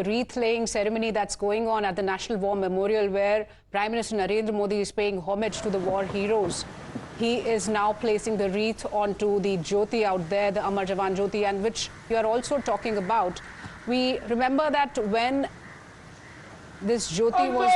wreath-laying ceremony that's going on at the National War Memorial, where Prime Minister Narendra Modi is paying homage to the war heroes. He is now placing the wreath onto the Jyoti out there, the Amar Jawan Jyoti, and which you are also talking about. We remember that when this Jyoti was...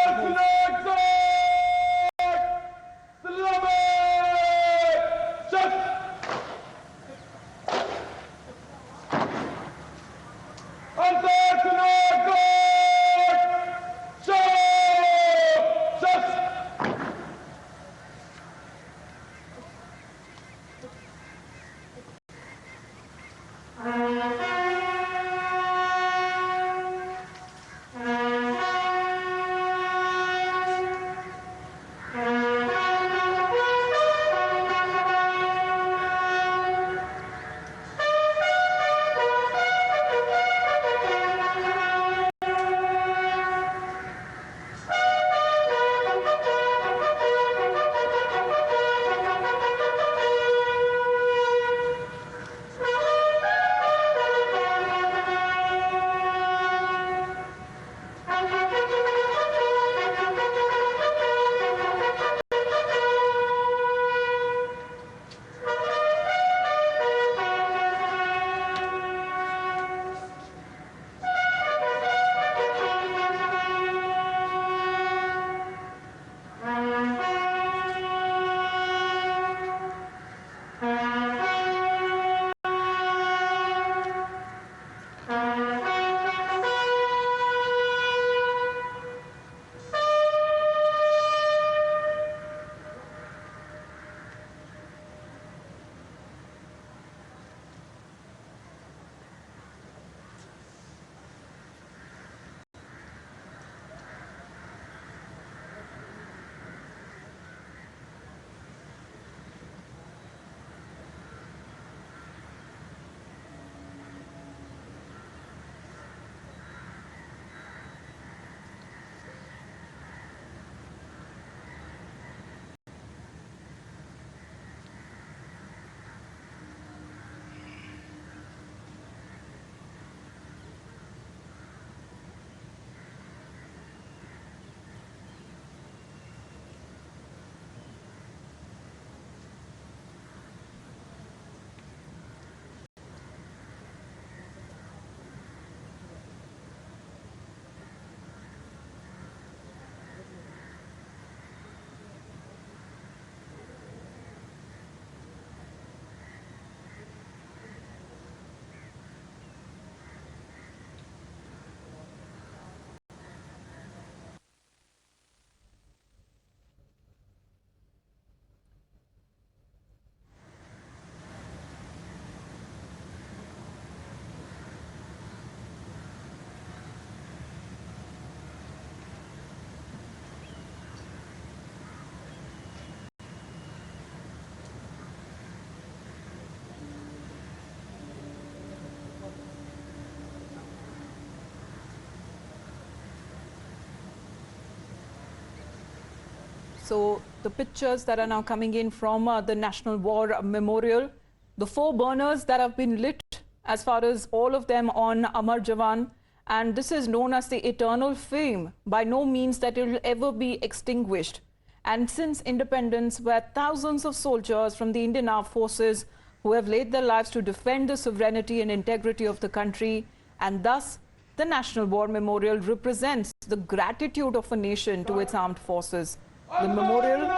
So the pictures that are now coming in from the National War Memorial, the 4 burners that have been lit, as far as all of them on Amar Jawan, and this is known as the eternal flame, by no means that it will ever be extinguished. And since independence, where thousands of soldiers from the Indian Armed Forces who have laid their lives to defend the sovereignty and integrity of the country, and thus the National War Memorial represents the gratitude of a nation to its armed forces. The memorial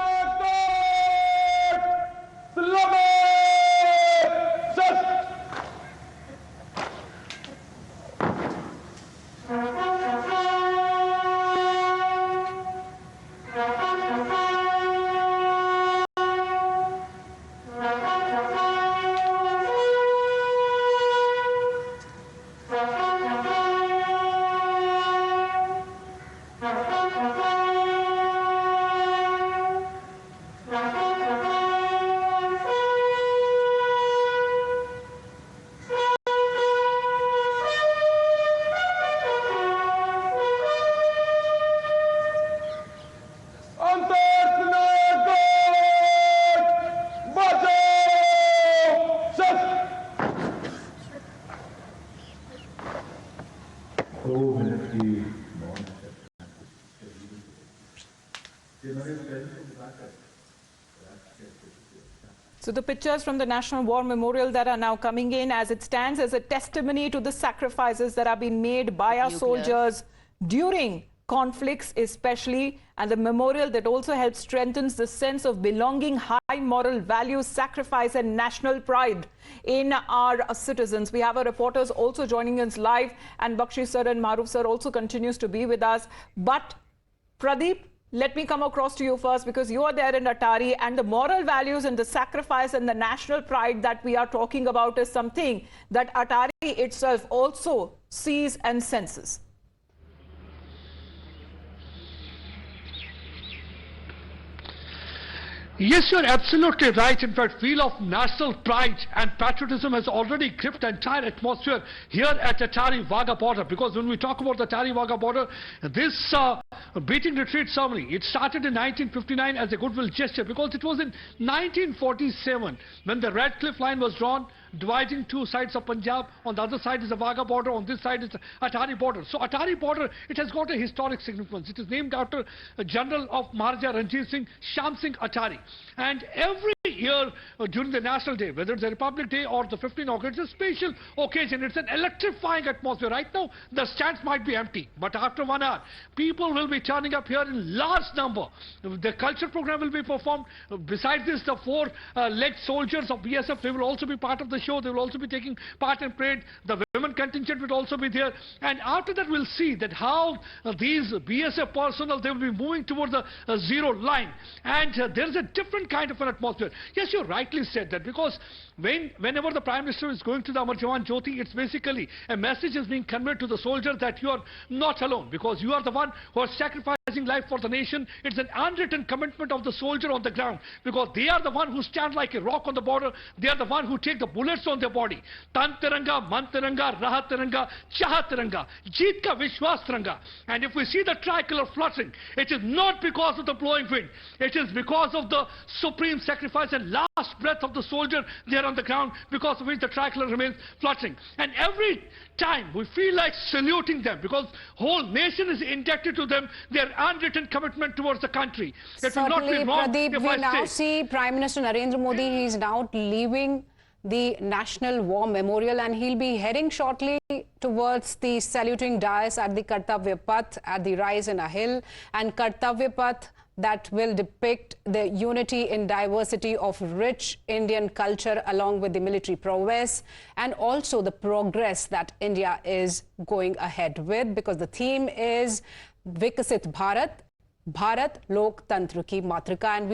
So the pictures from the National War Memorial that are now coming in, as it stands as a testimony to the sacrifices that have been made by our soldiers during conflicts especially, and the memorial that also helps strengthens the sense of belonging, high moral values, sacrifice and national pride in our citizens. We have our reporters also joining us live, and Bakshi sir and Maruf sir also continues to be with us. But Pradeep, let me come across to you first, because you are there in Atari, and the moral values and the sacrifice and the national pride that we are talking about is something that Atari itself also sees and senses. Yes, you're absolutely right. In fact, feel of national pride and patriotism has already gripped the entire atmosphere here at Atari Wagah border. Because when we talk about the Atari Wagah border, this beating retreat ceremony, it started in 1959 as a goodwill gesture, because it was in 1947 when the Red Cliff Line was drawn, dividing two sides of Punjab. On the other side is the Wagah border, on this side is the Atari border. So Atari border, it has got a historic significance. It is named after a general of Maharaja Ranjit Singh, Shyam Singh Atari. And every year during the National Day, whether it's a Republic Day or the 15th August, it's a special occasion. It's an electrifying atmosphere. Right now, the stands might be empty, but after 1 hour, people will be turning up here in large number. The culture program will be performed. Besides this, the four-legged soldiers of BSF, they will also be part of the show. They will also be taking part in parade. The women contingent will also be there. And after that, we'll see that how these BSF personnel, they will be moving towards the zero line. And there is a different kind of an atmosphere. Yes, you rightly said that, because whenever the Prime Minister is going to the Amar Jawan Jyoti, it's basically a message is being conveyed to the soldier that you are not alone, because you are the one who are sacrificing life for the nation. It's an unwritten commitment of the soldier on the ground, because they are the one who stand like a rock on the border. They are the one who take the bullets on their body. Tan Tiranga, Man Tiranga, Rahat Tiranga, Chahat Tiranga, Jeet Ka Vishwas Tiranga. And if we see the tricolor fluttering, it is not because of the blowing wind. It is because of the supreme sacrifice and last breath of the soldier there on the ground, because of which the tricolor remains fluttering. And every time we feel like saluting them, because whole nation is indebted to them, their unwritten commitment towards the country. It will not be wrong Pradeep, if we I now say. see Prime Minister Narendra Modi. He is now leaving the National War Memorial, and he'll be heading shortly towards the saluting dais at the Kartavya Path at the rise in a hill. And Kartavya Path, that will depict the unity in diversity of rich Indian culture, along with the military prowess and also the progress that India is going ahead with, because the theme is Vikasit Bharat, Bharat Loktantra Ki Matrika. And we